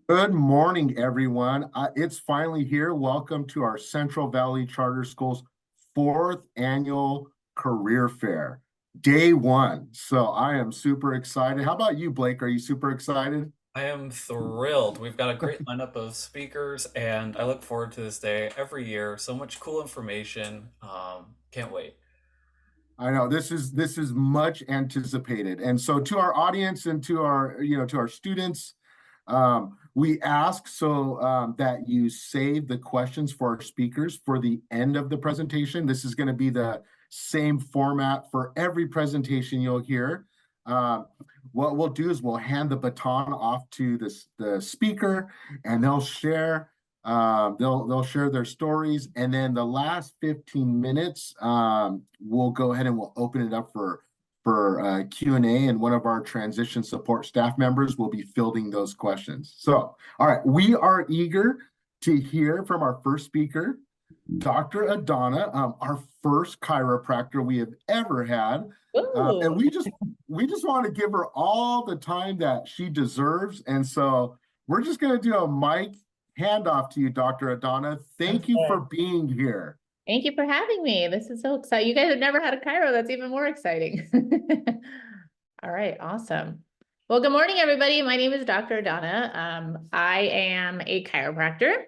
Good morning, everyone. It's finally here. Welcome to our Central Valley Charter School's fourth annual career fair, day one. So I am super excited. How about you, Blake? Are you super excited? I am thrilled. We've got a great lineup of speakers, and I look forward to this day every year. So much cool information. Can't wait. I know this is much anticipated. And so to our audience and to our students, we ask that you save the questions for our speakers for the end of the presentation. This is going to be the same format for every presentation you'll hear. Um, what we'll do is we'll hand the baton off to the speaker, and they'll share their stories, and then the last 15 minutes, we'll go ahead and we'll open it up for Q&A, and one of our transition support staff members will be fielding those questions. So, all right, we are eager to hear from our first speaker, Dr. Adana, our first chiropractor we have ever had. And Ooh, we just want to give her all the time that she deserves. And so we're just going to do a mic handoff to you, Dr. Adana. sounds Thank you for good. being here. Thank you for having me. This is so exciting. You guys have never had a Cairo. That's even more exciting. All right, awesome. Well, good morning, everybody. My name is Dr. Adana. I am a chiropractor.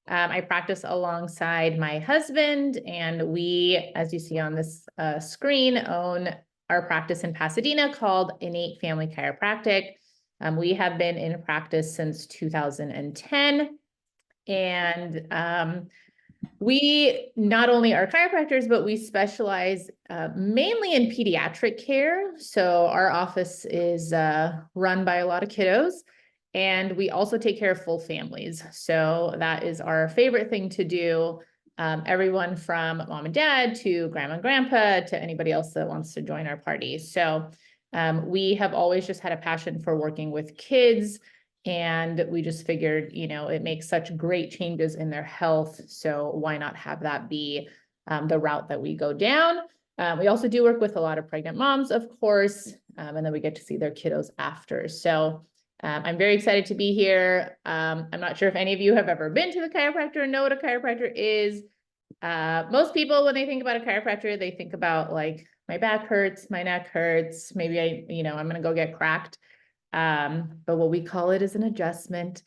I practice alongside my husband, and we, as you see on this screen, own our practice in Pasadena called Innate Family Chiropractic. We have been in practice since 2010. And we not only are chiropractors, but we specialize mainly in pediatric care. So our office is run by a lot of kiddos, and we also take care of full families. So that is our favorite thing to do. Everyone from mom and dad to grandma and grandpa to anybody else that wants to join our party. So we have always just had a passion for working with kids. And we just figured, it makes such great changes in their health. So why not have that be the route that we go down? We also do work with a lot of pregnant moms, of course, and then we get to see their kiddos after. So I'm very excited to be here. I'm not sure if any of you have ever been to the chiropractor and know what a chiropractor is. Most people, when they think about a chiropractor, they think about like, my back hurts, my neck hurts, maybe I'm going to go get cracked. But what we call it is an adjustment.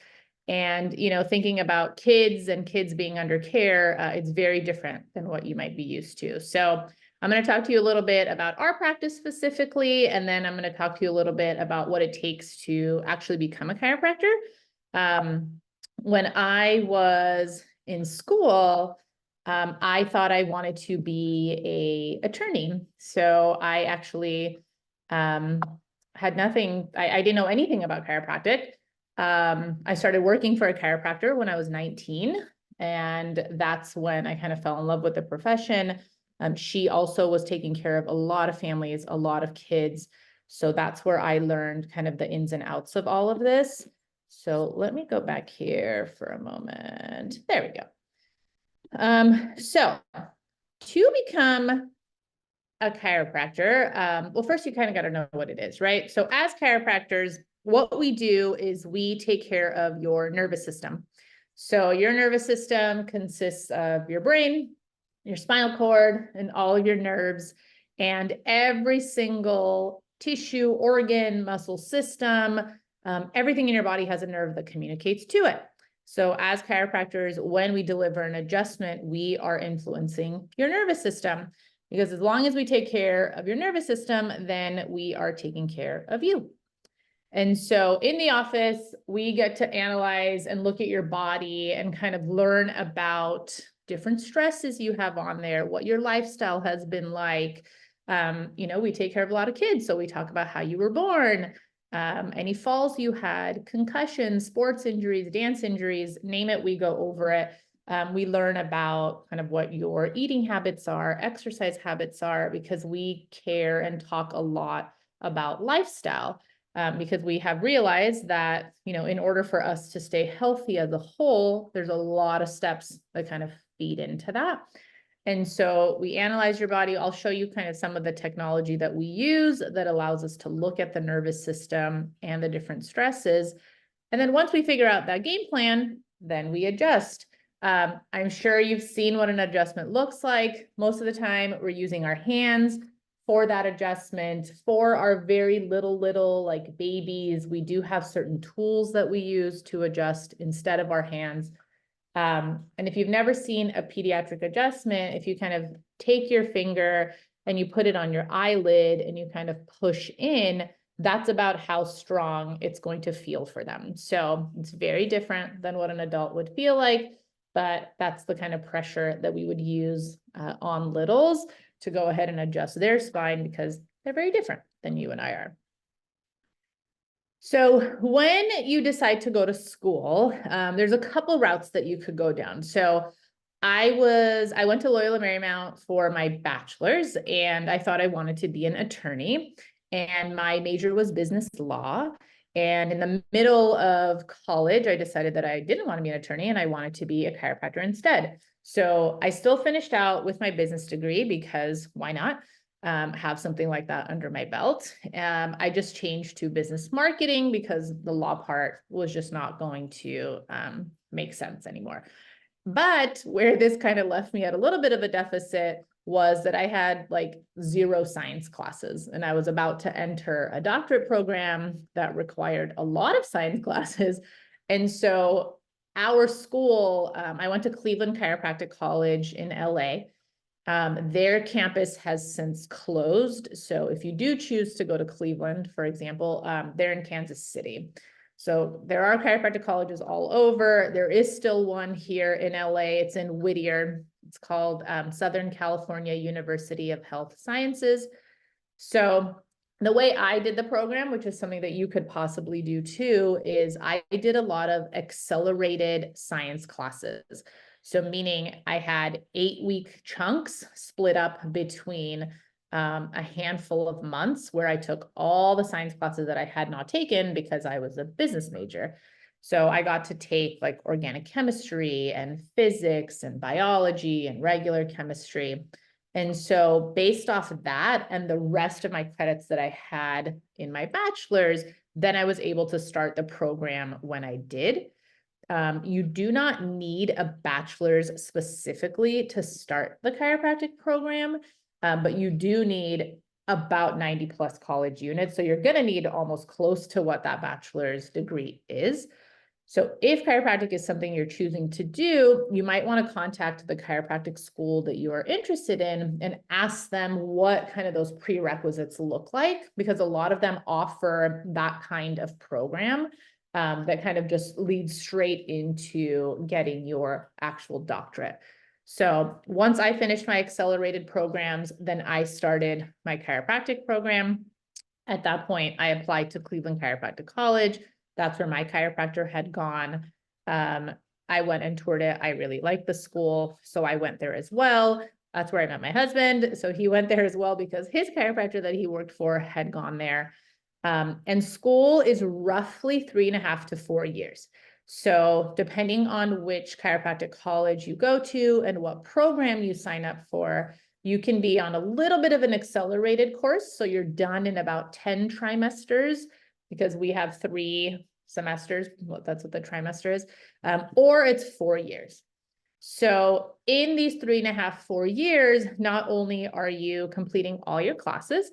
And, thinking about kids and kids being under care, it's very different than what you might be used to. So I'm going to talk to you a little bit about our practice specifically, and then I'm going to talk to you a little bit about what it takes to actually become a chiropractor. When I was in school, I thought I wanted to be an attorney. So I actually, had nothing, I didn't know anything about chiropractic. I started working for a chiropractor when I was 19, and that's when I kind of fell in love with the profession. She also was taking care of a lot of families, a lot of kids. So that's where I learned kind of the ins and outs of all of this. So let me go back here for a moment. There we go. So to become a chiropractor, well, first you kind of got to know what it is, right? So as chiropractors, what we do is we take care of your nervous system. So your nervous system consists of your brain, your spinal cord, and all of your nerves, and every single tissue, organ, muscle system, everything in your body has a nerve that communicates to it. So as chiropractors, when we deliver an adjustment, we are influencing your nervous system. Because as long as we take care of your nervous system, then we are taking care of you. And so in the office, we get to analyze and look at your body and kind of learn about different stresses you have on there, what your lifestyle has been like. We take care of a lot of kids. So we talk about how you were born, any falls you had, concussions, sports injuries, dance injuries, name it, we go over it. We learn about kind of what your eating habits are, exercise habits are, because we care and talk a lot about lifestyle, because we have realized that, in order for us to stay healthy as a whole, there's a lot of steps that kind of feed into that. And so we analyze your body. I'll show you kind of some of the technology that we use that allows us to look at the nervous system and the different stresses. And then once we figure out that game plan, then we adjust. I'm sure you've seen what an adjustment looks like. Most of the time we're using our hands for that adjustment. For our very little like babies, we do have certain tools that we use to adjust instead of our hands. And if you've never seen a pediatric adjustment, if you kind of take your finger and you put it on your eyelid and you kind of push in, that's about how strong it's going to feel for them. So it's very different than what an adult would feel like, but that's the kind of pressure that we would use on littles to go ahead and adjust their spine because they're very different than you and I are. So when you decide to go to school, there's a couple routes that you could go down. So I went to Loyola Marymount for my bachelor's and I thought I wanted to be an attorney, and my major was business law. And in the middle of college, I decided that I didn't want to be an attorney and I wanted to be a chiropractor instead. So I still finished out with my business degree because why not? Have something like that under my belt. I just changed to business marketing because the law part was just not going to make sense anymore. But where this kind of left me at a little bit of a deficit was that I had like 0 science classes, and I was about to enter a doctorate program that required a lot of science classes. And so our school, I went to Cleveland Chiropractic College in LA. Their campus has since closed. So if you do choose to go to Cleveland, for example, they're in Kansas City. So there are chiropractic colleges all over. There is still one here in LA. It's in Whittier. It's called Southern California University of Health Sciences. So the way I did the program, which is something that you could possibly do too, is I did a lot of accelerated science classes. So meaning I had 8-week chunks split up between a handful of months where I took all the science classes that I had not taken because I was a business major. So I got to take like organic chemistry and physics and biology and regular chemistry. And so based off of that and the rest of my credits that I had in my bachelor's, then I was able to start the program when I did. You do not need a bachelor's specifically to start the chiropractic program, but you do need about 90 plus college units. So you're going to need almost close to what that bachelor's degree is. So if chiropractic is something you're choosing to do, you might want to contact the chiropractic school that you are interested in and ask them what kind of those prerequisites look like, because a lot of them offer that kind of program that kind of just leads straight into getting your actual doctorate. So once I finished my accelerated programs, then I started my chiropractic program. At that point, I applied to Cleveland Chiropractic College. That's where my chiropractor had gone. I went and toured it. I really liked the school, so I went there as well. That's where I met my husband. So he went there as well because his chiropractor that he worked for had gone there. And school is roughly 3.5 to 4 years. So depending on which chiropractic college you go to and what program you sign up for, you can be on a little bit of an accelerated course. So you're done in about 10 trimesters because we have 3 semesters. Well, that's what the trimester is. Or it's 4 years. So in these 3.5, 4 years, not only are you completing all your classes,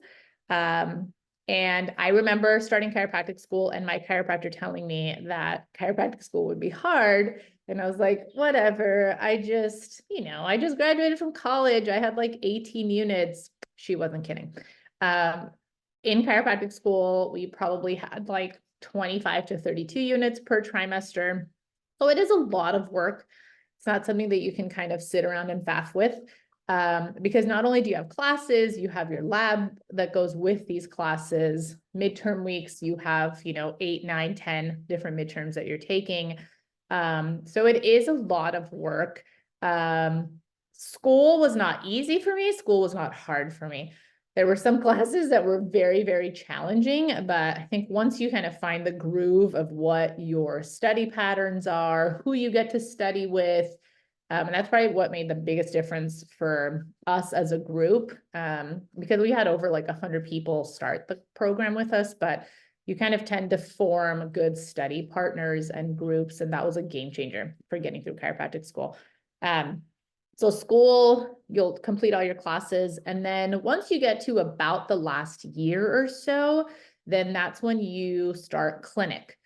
and I remember starting chiropractic school and my chiropractor telling me that chiropractic school would be hard. And I was like, whatever, I just graduated from college. I had like 18 units. She wasn't kidding. In chiropractic school, we probably had like 25 to 32 units per trimester. So it is a lot of work. It's not something that you can kind of sit around and faff with. Because not only do you have classes, you have your lab that goes with these classes. Midterm weeks, you have, 8, 9, 10 different midterms that you're taking. So it is a lot of work. School was not easy for me. School was not hard for me. There were some classes that were very, very challenging, but I think once you kind of find the groove of what your study patterns are, who you get to study with, and that's probably what made the biggest difference for us as a group, because we had over like 100 people start the program with us, but you kind of tend to form good study partners and groups. And that was a game changer for getting through chiropractic school. So school, you'll complete all your classes. And then once you get to about the last year or so, then that's when you start clinic.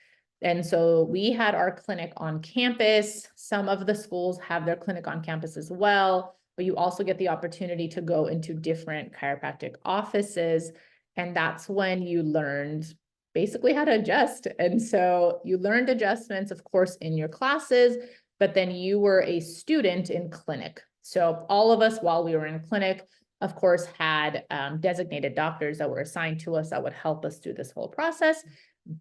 And so we had our clinic on campus. Some of the schools have their clinic on campus as well, but you also get the opportunity to go into different chiropractic offices. And that's when you learned basically how to adjust. And so you learned adjustments, of course, in your classes, but then you were a student in clinic. So all of us, while we were in clinic, of course, had designated doctors that were assigned to us that would help us through this whole process.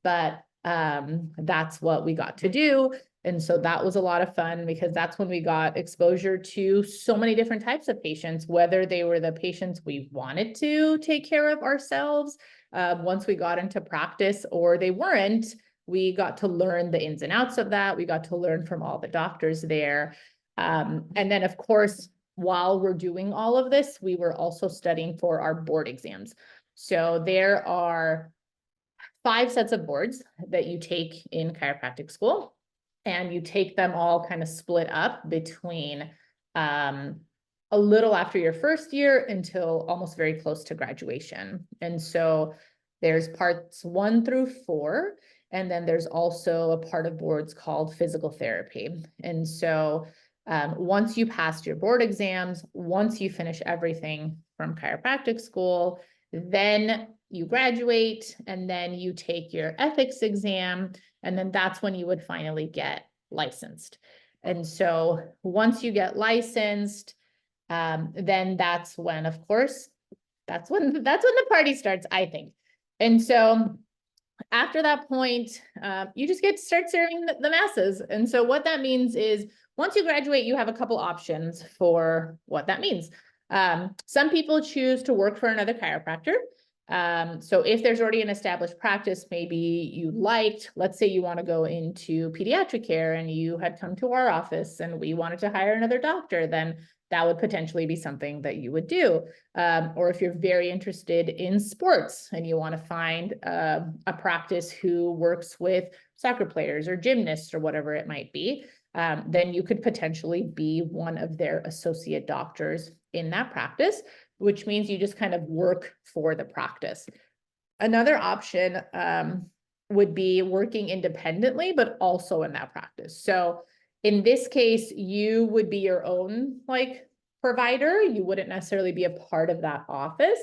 But that's what we got to do. And so that was a lot of fun because that's when we got exposure to so many different types of patients, whether they were the patients we wanted to take care of ourselves once we got into practice, or they weren't. We got to learn the ins and outs of that. We got to learn from all the doctors there. And then, of course, while we're doing all of this, we were also studying for our board exams. So there are 5 sets of boards that you take in chiropractic school, and you take them all kind of split up between a little after your first year until almost very close to graduation. And so there's parts 1 through 4. And then there's also a part of boards called physical therapy. And so once you passed your board exams, once you finish everything from chiropractic school, then you graduate, and then you take your ethics exam, and then that's when you would finally get licensed. And so once you get licensed, then that's when, of course, that's when the party starts, I think. And so after that point, you just get to start serving the masses. And so what that means is once you graduate, you have a couple options for what that means. Some people choose to work for another chiropractor. So if there's already an established practice, maybe you liked, let's say you want to go into pediatric care and you had come to our office and we wanted to hire another doctor, then that would potentially be something that you would do. Or if you're very interested in sports and you want to find a practice who works with soccer players or gymnasts or whatever it might be, then you could potentially be one of their associate doctors in that practice, which means you just kind of work for the practice. Another option would be working independently, but also in that practice. So in this case, you would be your own provider. You wouldn't necessarily be a part of that office,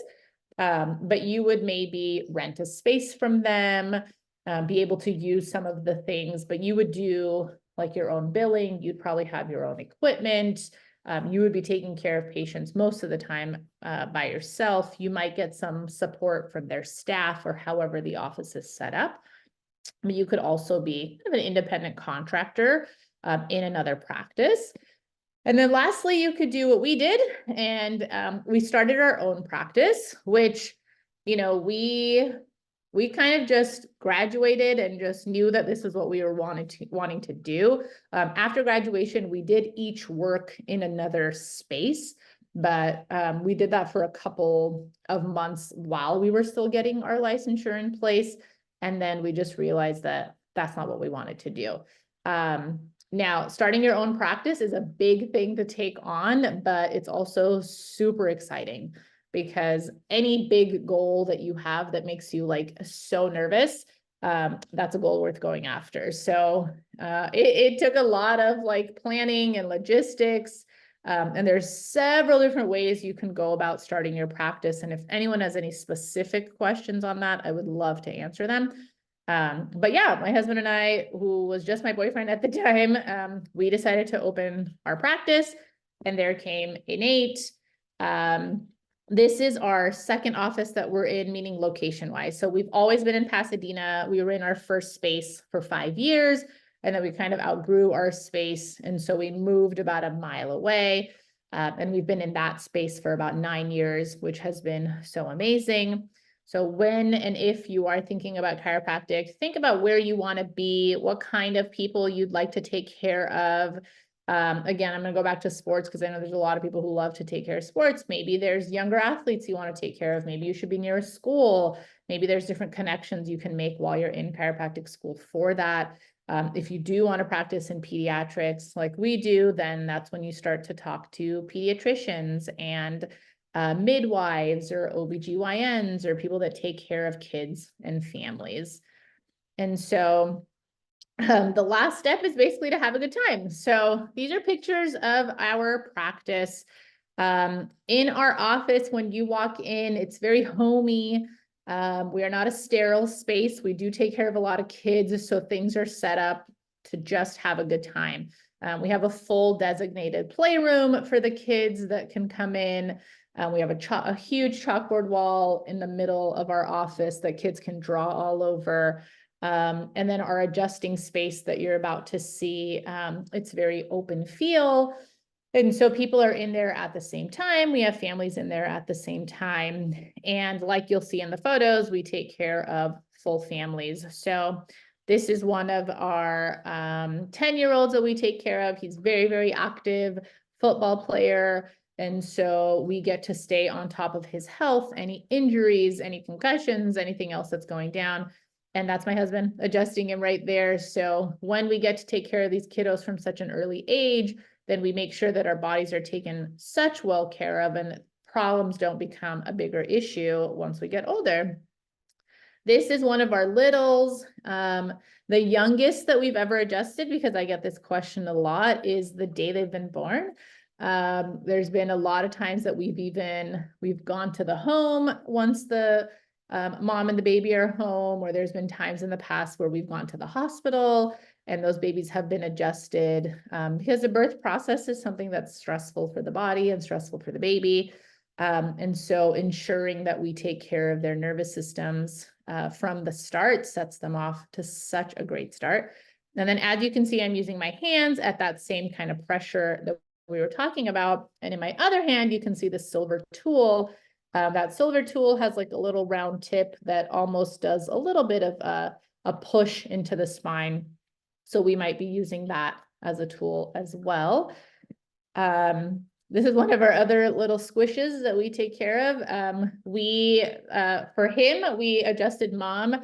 but you would maybe rent a space from them, be able to use some of the things, but you would do your own billing. You'd probably have your own equipment. You would be taking care of patients most of the time by yourself. You might get some support from their staff or however the office is set up. But you could also be kind of an independent contractor in another practice. And then lastly, you could do what we did, and we started our own practice, which, we kind of just graduated and just knew that this is what we were wanting to do. After graduation, we did each work in another space, but we did that for a couple of months while we were still getting our licensure in place. And then we just realized that that's not what we wanted to do. Now, starting your own practice is a big thing to take on, but it's also super exciting because any big goal that you have that makes you so nervous, that's a goal worth going after. So it took a lot of planning and logistics. And there's several different ways you can go about starting your practice. And if anyone has any specific questions on that, I would love to answer them. But yeah, my husband and I, who was just my boyfriend at the time, we decided to open our practice, and there came Innate. This is our second office that we're in, meaning location wise. So we've always been in Pasadena. We were in our first space for 5 years, and then we kind of outgrew our space. And so we moved about a mile away. And we've been in that space for about 9 years, which has been so amazing. So when and if you are thinking about chiropractic, think about where you want to be, what kind of people you'd like to take care of. Again, I'm going to go back to sports because I know there's a lot of people who love to take care of sports. Maybe there's younger athletes you want to take care of. Maybe you should be near a school. Maybe there's different connections you can make while you're in chiropractic school for that. If you do want to practice in pediatrics like we do, then that's when you start to talk to pediatricians and midwives or OBGYNs or people that take care of kids and families. And so the last step is basically to have a good time. So these are pictures of our practice. In our office, when you walk in, it's very homey. We are not a sterile space. We do take care of a lot of kids, so things are set up to just have a good time. We have a full designated playroom for the kids that can come in. We have a huge chalkboard wall in the middle of our office that kids can draw all over. And then our adjusting space that you're about to see, it's very open feel. And so people are in there at the same time. We have families in there at the same time. And like you'll see in the photos, we take care of full families. So this is one of our 10-year-olds that we take care of. He's very, very active football player. And so we get to stay on top of his health, any injuries, any concussions, anything else that's going down. And that's my husband adjusting him right there. So when we get to take care of these kiddos from such an early age, then we make sure that our bodies are taken such well care of and problems don't become a bigger issue once we get older. This is one of our littles. The youngest that we've ever adjusted, because I get this question a lot, is the day they've been born. There's been a lot of times that we've gone to the home once the mom and the baby are home, or there's been times in the past where we've gone to the hospital and those babies have been adjusted because the birth process is something that's stressful for the body and stressful for the baby. And so ensuring that we take care of their nervous systems from the start sets them off to such a great start. And then as you can see, I'm using my hands at that same kind of pressure that we were talking about. And in my other hand, you can see the silver tool. That silver tool has like a little round tip that almost does a little bit of a push into the spine. So we might be using that as a tool as well. This is one of our other little squishes that we take care of. For him, we adjusted mom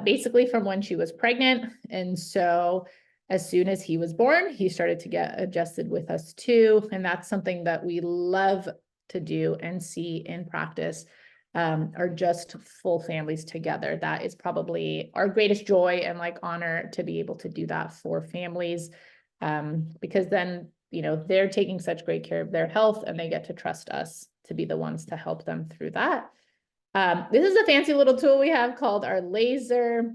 basically from when she was pregnant. And so as soon as he was born, he started to get adjusted with us too. And that's something that we love to do and see in practice, are just full families together. That is probably our greatest joy and like honor to be able to do that for families, because then, you know, they're taking such great care of their health and they get to trust us to be the ones to help them through that. This is a fancy little tool we have called our laser.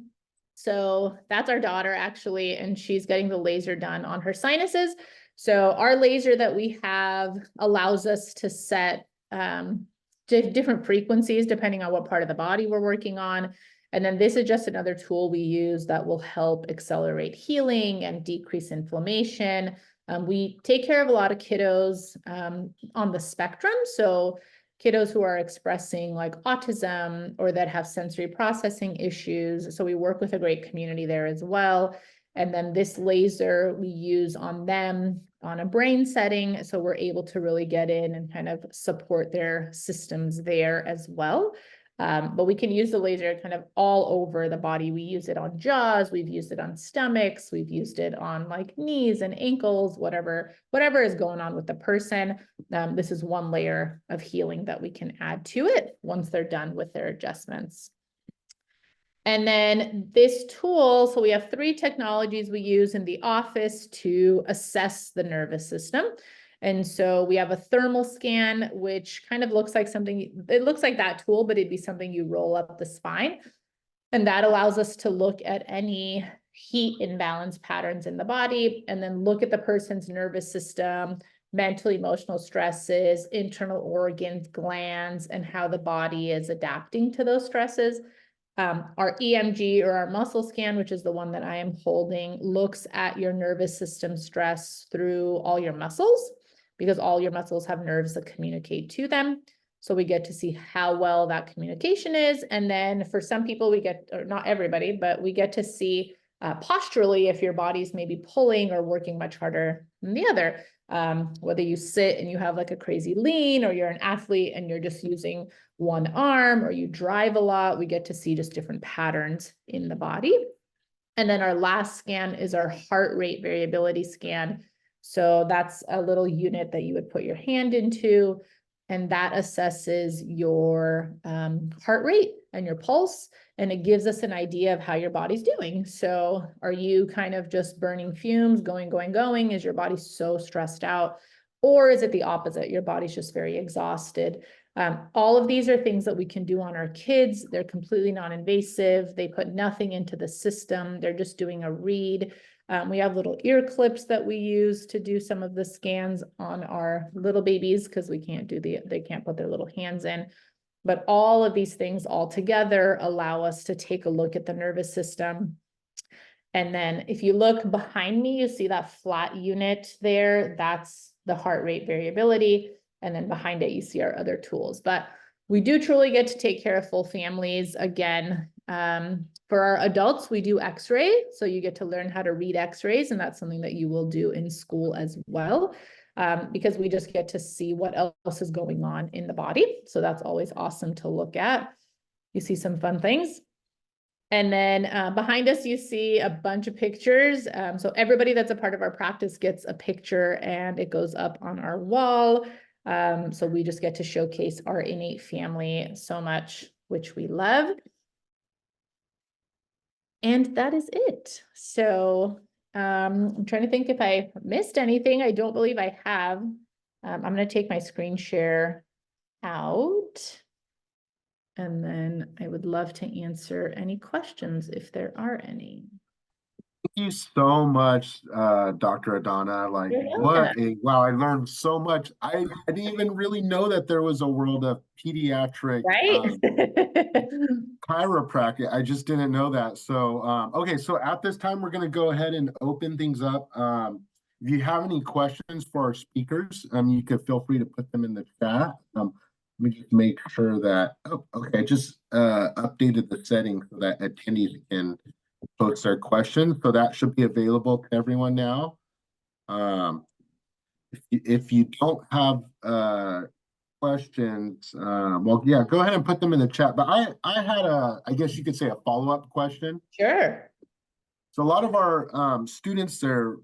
So that's our daughter actually, and she's getting the laser done on her sinuses. So our laser that we have allows us to set different frequencies depending on what part of the body we're working on. And then this is just another tool we use that will help accelerate healing and decrease inflammation. We take care of a lot of kiddos on the spectrum. So kiddos who are expressing like autism or that have sensory processing issues. So we work with a great community there as well. And then this laser we use on them on a brain setting. So we're able to really get in and kind of support their systems there as well. But we can use the laser kind of all over the body. We use it on jaws, we've used it on stomachs, we've used it on like knees and ankles, whatever is going on with the person. This is one layer of healing that we can add to it once they're done with their adjustments. And then this tool, so we have 3 technologies we use in the office to assess the nervous system. And so we have a thermal scan, which kind of looks like something, it looks like that tool, but it'd be something you roll up the spine. And that allows us to look at any heat imbalance patterns in the body and then look at the person's nervous system, mental, emotional stresses, internal organs, glands, and how the body is adapting to those stresses. Our EMG or our muscle scan, which is the one that I am holding, looks at your nervous system stress through all your muscles, because all your muscles have nerves that communicate to them. So we get to see how well that communication is. And then for some people we get, or not everybody, but we get to see posturally if your body's maybe pulling or working much harder than the other. Whether you sit and you have like a crazy lean, or you're an athlete and you're just using one arm, or you drive a lot, we get to see just different patterns in the body. And then our last scan is our heart rate variability scan. So that's a little unit that you would put your hand into, and that assesses your heart rate and your pulse, and it gives us an idea of how your body's doing. So are you kind of just burning fumes, going? Is your body so stressed out? Or is it the opposite? Your body's just very exhausted. All of these are things that we can do on our kids. They're completely non-invasive. They put nothing into the system. They're just doing a read. We have little ear clips that we use to do some of the scans on our little babies, because they can't put their little hands in. But all of these things all together allow us to take a look at the nervous system. And then if you look behind me, you see that flat unit there. That's the heart rate variability. And then behind it, you see our other tools. But we do truly get to take care of full families. Again, for our adults, we do x-ray. So you get to learn how to read x-rays, and that's something that you will do in school as well, because we just get to see what else is going on in the body. So that's always awesome to look at. You see some fun things. And then behind us, you see a bunch of pictures. So everybody that's a part of our practice gets a picture, and it goes up on our wall. So we just get to showcase our innate family so much, which we love. And that is it. So I'm trying to think if I missed anything. I don't believe I have. I'm going to take my screen share out. And then I would love to answer any questions if there are any. Thank you so much, Dr. Adana. Like, wow, I learned so much. I didn't even really know that there was a world of pediatric Right? chiropractic. I just didn't know that. So, okay, so at this time, we're going to go ahead and open things up. If you have any questions for our speakers, you could feel free to put them in the chat. Let me just make sure that, okay, I just updated the settings so that attendees can post their questions. So that should be available to everyone now. If you don't have questions, well, yeah, go ahead and put them in the chat. But I had I guess you could say a follow-up question. Sure. So a lot of our students, they're,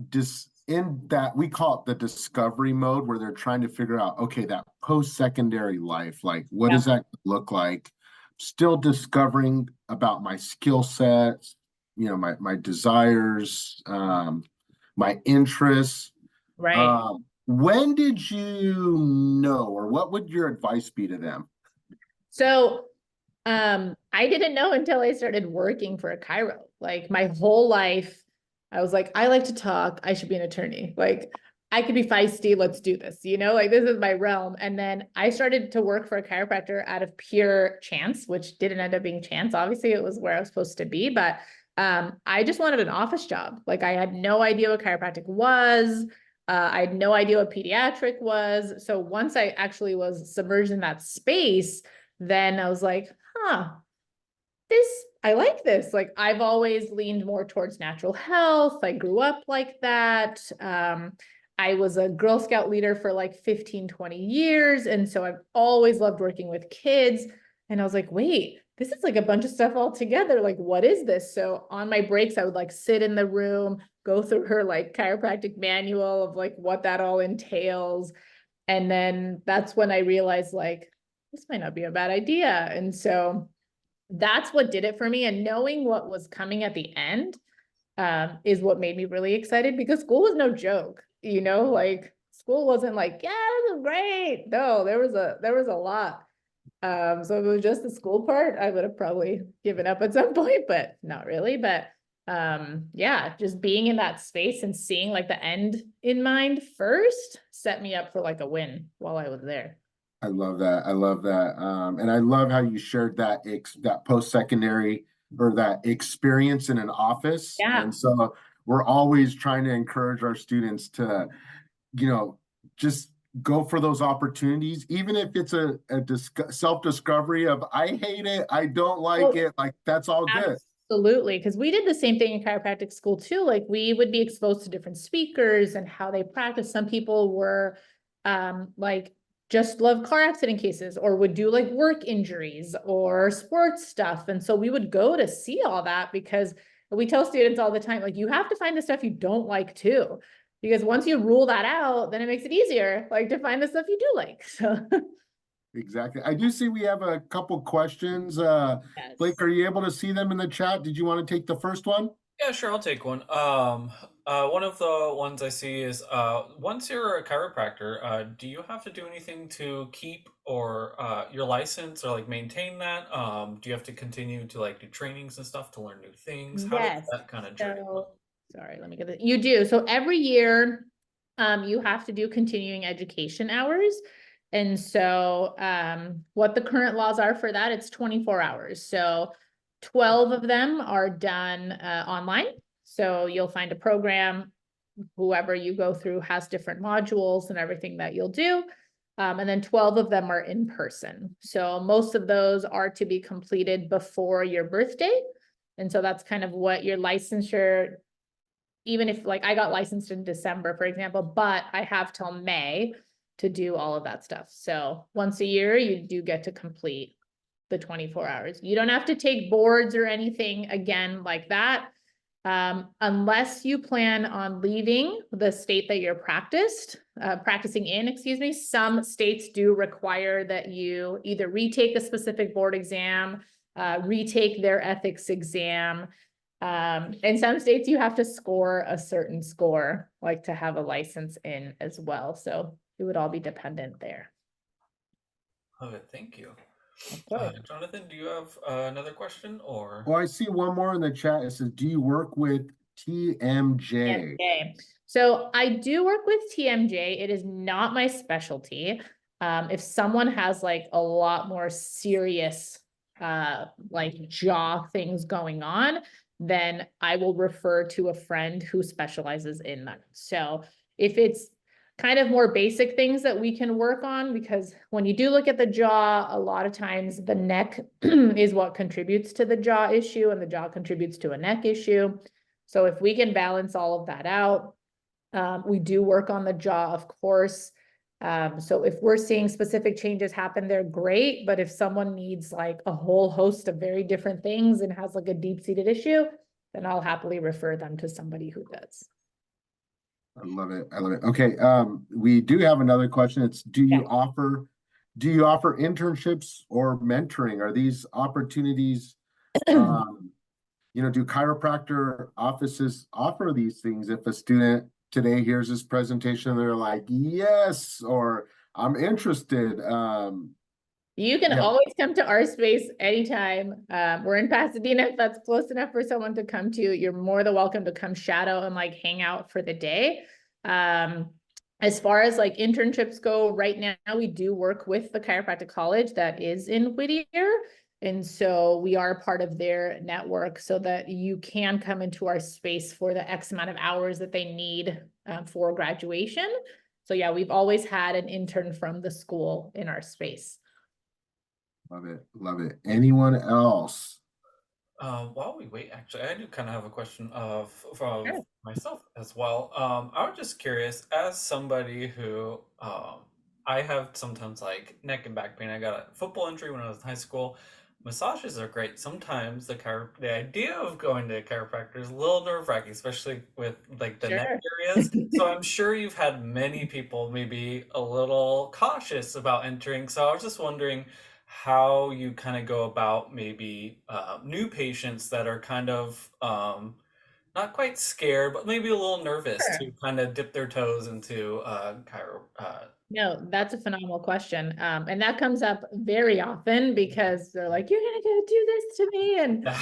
just in that, we call it the discovery mode, where they're trying to figure out, okay, that post-secondary life, like what does that look like? Still discovering about my skill sets, my desires, my interests. Right. When did you know, or what would your advice be to them? So I didn't know until I started working for a chiro. Like my whole life, I was like, I like to talk. I should be an attorney. Like I could be feisty. Let's do this. Like this is my realm. And then I started to work for a chiropractor out of pure chance, which didn't end up being chance. Obviously, it was where I was supposed to be, but I just wanted an office job. Like I had no idea what chiropractic was. I had no idea what pediatric was. So once I actually was submerged in that space, then I was like, I like this. Like I've always leaned more towards natural health. I grew up like that. I was a Girl Scout leader for like 15, 20 years. And so I've always loved working with kids. And I was like, wait, this is like a bunch of stuff all together. Like, what is this? So on my breaks, I would like sit in the room, go through her like chiropractic manual of like what that all entails. And then that's when I realized like, this might not be a bad idea. And so that's what did it for me. And knowing what was coming at the end is what made me really excited, because school was no joke, like school wasn't like, yeah, this is great. No, there was a lot. So if it was just the school part, I would have probably given up at some point, but not really. But yeah, just being in that space and seeing like the end in mind first set me up for like a win while I was there. I love that. I love that. And I love how you shared that post-secondary, or that experience in an office. Yeah. And so we're always trying to encourage our students to, just go for those opportunities, even if it's a self-discovery of, I hate it, I don't like it, like that's all good. Absolutely, because we did the same thing in chiropractic school too. Like we would be exposed to different speakers and how they practice. Some people were like just love car accident cases or would do like work injuries or sports stuff. And so we would go to see all that because we tell students all the time, like you have to find the stuff you don't like too. Because once you rule that out, then it makes it easier, like to find the stuff you do like. So Exactly. I do see we have a couple questions. yes. Blake, are you able to see them in the chat? Did you want to take the first one? Yeah, sure, I'll take one. One of the ones I see is once you're a chiropractor, do you have to do anything to keep or your license or like maintain that? Do you have to continue to like do trainings and stuff to learn new things? How does Yes. that kind of journey look? Sorry, let me get it. You do. So every year, you have to do continuing education hours. And so, what the current laws are for that, it's 24 hours. So 12 of them are done, online. So you'll find a program, whoever you go through has different modules and everything that you'll do. And then 12 of them are in person. So most of those are to be completed before your birthday. And so that's kind of what your licensure, even if like I got licensed in December, for example, but I have till May to do all of that stuff. So once a year, you do get to complete the 24 hours. You don't have to take boards or anything again like that. Unless you plan on leaving the state that you're practicing in, excuse me, some states do require that you either retake a specific board exam, retake their ethics exam. In some states, you have to score a certain score, like to have a license in as well. So it would all be dependent there. Okay, thank you. Of course. Jonathan, do you have another question or? Oh, I see one more in the chat. It says, do you work with TMJ? TMJ. So I do work with TMJ. It is not my specialty. If someone has like a lot more serious, like jaw things going on, then I will refer to a friend who specializes in that. So if it's kind of more basic things that we can work on, because when you do look at the jaw, a lot of times the neck is what contributes to the jaw issue and the jaw contributes to a neck issue. So if we can balance all of that out, we do work on the jaw, of course. So if we're seeing specific changes happen, they're great. But if someone needs like a whole host of very different things and has like a deep-seated issue, then I'll happily refer them to somebody who does. I love it. I love it. Okay. We do have another question. It's do you offer internships or mentoring? Are these opportunities, do chiropractor offices offer these things? If a student today hears this presentation, they're like, yes, or I'm interested. You can always come to our space anytime. We're in Pasadena. If that's close enough for someone to come to, you're more than welcome to come shadow and like hang out for the day. As far as like internships go, right now we do work with the chiropractic college that is in Whittier. And so we are part of their network so that you can come into our space for the X amount of hours that they need for graduation. So yeah, we've always had an intern from the school in our space. Love it. Love it. Anyone else? While we wait, actually, I do kind of have a question from Sure. myself as well. I was just curious, as somebody who I have sometimes like neck and back pain. I got a football injury when I was in high school. Massages are great. Sometimes the idea of going to a chiropractor is a little nerve-wracking, especially with like the neck areas. So I'm sure you've had many people maybe a little cautious about entering. So I was just wondering how you kind of go about maybe new patients that are kind of not quite scared, but maybe a little nervous to kind of dip their toes into chiro. No, that's a phenomenal question. And that comes up very often because they're like, you're gonna go do this to me. And what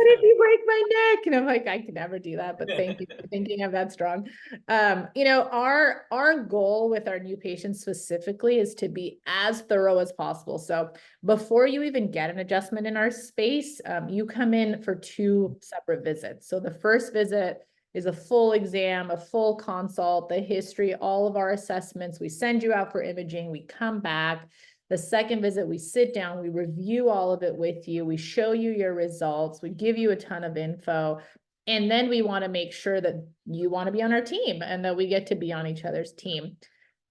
if you break my neck? And I'm like, I could never do that, but thank you for thinking of that strong. Our goal with our new patients specifically is to be as thorough as possible. So before you even get an adjustment in our space, you come in for 2 separate visits. So the first visit is a full exam, a full consult, the history, all of our assessments. We send you out for imaging, we come back. The second visit, we sit down, we review all of it with you, we show you your results, we give you a ton of info, and then we want to make sure that you want to be on our team and that we get to be on each other's team.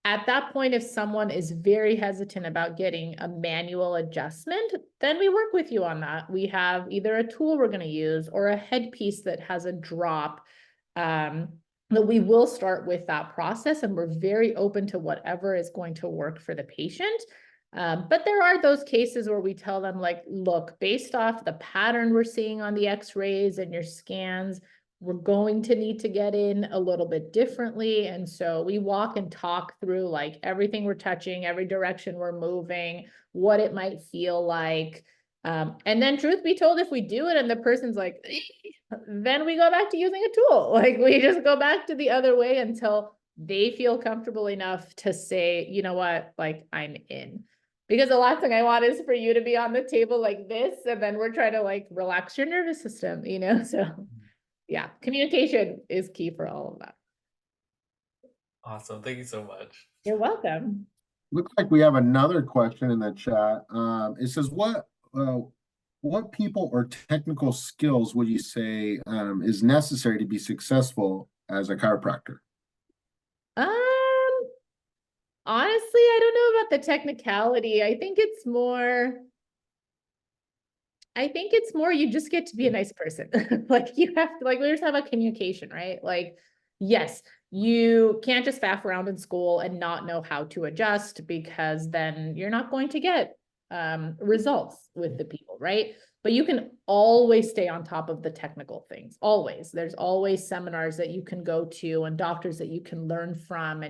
At that point, if someone is very hesitant about getting a manual adjustment, then we work with you on that. We have either a tool we're going to use or a headpiece that has a drop. But we will start with that process, and we're very open to whatever is going to work for the patient. But there are those cases where we tell them, like, look, based off the pattern we're seeing on the x-rays and your scans, we're going to need to get in a little bit differently. And so we walk and talk through like everything we're touching, every direction we're moving, what it might feel like. And then truth be told, if we do it and the person's like, then we go back to using a tool. Like we just go back to the other way until they feel comfortable enough to say, you know what, like I'm in. Because the last thing I want is for you to be on the table like this, and then we're trying to like relax your nervous system, you know? So yeah, communication is key for all of that. Awesome. Thank you so much. You're welcome. Looks like we have another question in the chat. It says, what people or technical skills would you say is necessary to be successful as a chiropractor? Honestly, I don't know about the technicality. I think it's more you just get to be a nice person. Like you have to, like we just have a communication, right? Like, yes, you can't just faff around in school and not know how to adjust, because then you're not going to get results with the people, right? But you can always stay on top of the technical things. Always. There's always seminars that you can go to and doctors that you can learn from.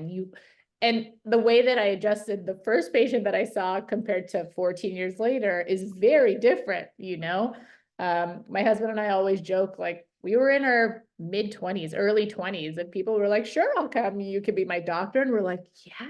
And the way that I adjusted the first patient that I saw compared to 14 years later is very different, you know? My husband and I always joke, like, we were in our mid-20s, early 20s, and people were like, sure, I'll come, you can be my doctor. And we're like, yeah,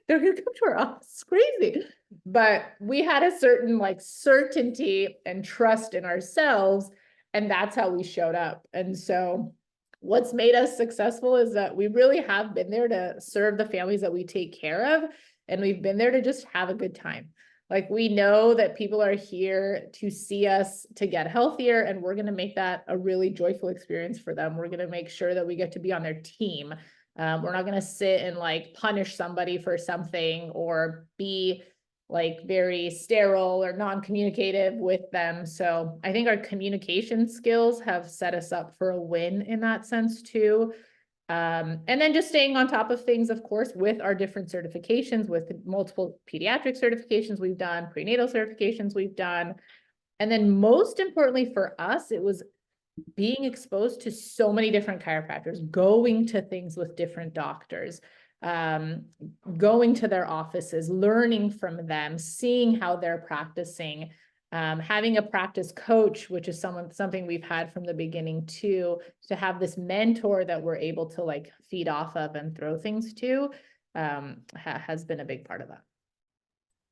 they're gonna come to our office, it's crazy. But we had a certain like certainty and trust in ourselves, and that's how we showed up. And so what's made us successful is that we really have been there to serve the families that we take care of. And we've been there to just have a good time. Like we know that people are here to see us to get healthier, and we're going to make that a really joyful experience for them. We're going to make sure that we get to be on their team. We're not going to sit and like punish somebody for something or be like very sterile or non-communicative with them. So I think our communication skills have set us up for a win in that sense too. And then just staying on top of things, of course, with our different certifications, with multiple pediatric certifications we've done, prenatal certifications we've done. And then most importantly for us, it was being exposed to so many different chiropractors, going to things with different doctors, going to their offices, learning from them, seeing how they're practicing, having a practice coach, which is something we've had from the beginning too, to have this mentor that we're able to like feed off of and throw things to, has been a big part of that.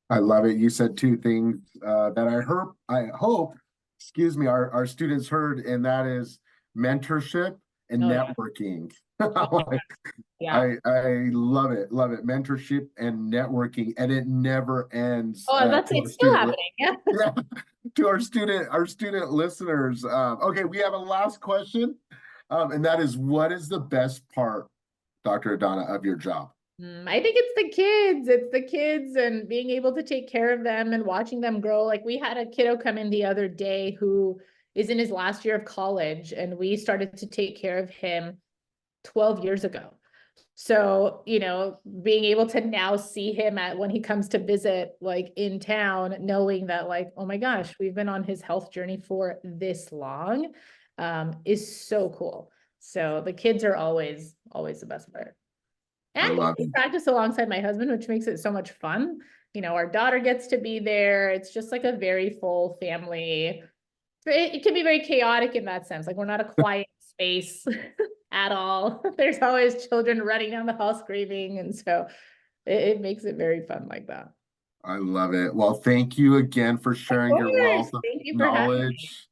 I love it. You said two things that I hope, excuse me, our students heard, and that is mentorship and networking. Yeah. I love it. Mentorship and networking, and it never ends. Oh, that's it's still happening. Yeah. Yeah, to our student listeners. Okay, we have a last question, and that is, what is the best part, Dr. Adana, of your job? I think it's the kids and being able to take care of them and watching them grow. Like we had a kiddo come in the other day who is in his last year of college, and we started to take care of him 12 years ago. So, you know, being able to now see him when he comes to visit, like in town, knowing that like, oh my gosh, we've been on his health journey for this long, is so cool. So the kids are always the best part. And we practice alongside my husband, which makes it so much fun. You know, our daughter gets to be there. It's just like a very full family. It can be very chaotic in that sense. Like we're not a quiet space at all. There's always children running down the hall screaming. And so it makes it very fun like that. I love it. Well, thank you again for sharing your wealth of knowledge.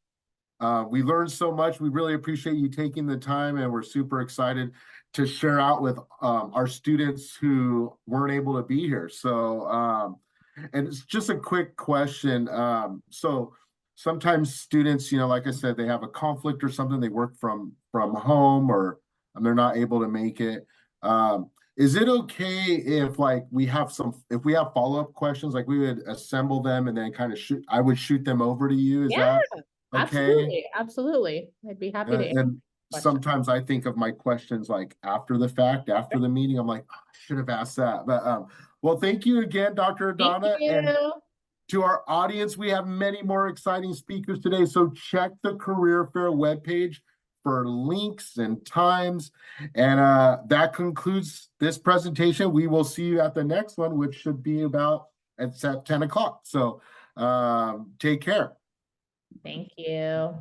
We learned so much. We really appreciate you taking the time, and we're super excited to share out with our students who weren't able to be here. So And it's just a quick question. So sometimes students, like I said, they have a conflict or something, they work from home or they're not able to make it. Is it okay if if we have follow-up questions, like we would assemble them and then kind of I would shoot them over to you? Is Yeah, that okay? absolutely, absolutely. I'd be happy to answer And questions. sometimes I think of my questions like after the fact, after the meeting, I'm like, "Oh, I should have asked that." But well, thank you again, Dr. Thank Adana. And you. to our audience, we have many more exciting speakers today. So check the Career Fair webpage for links and times. And that concludes this presentation. We will see you at the next one, which should be at 10 o'clock. So take care. Thank you.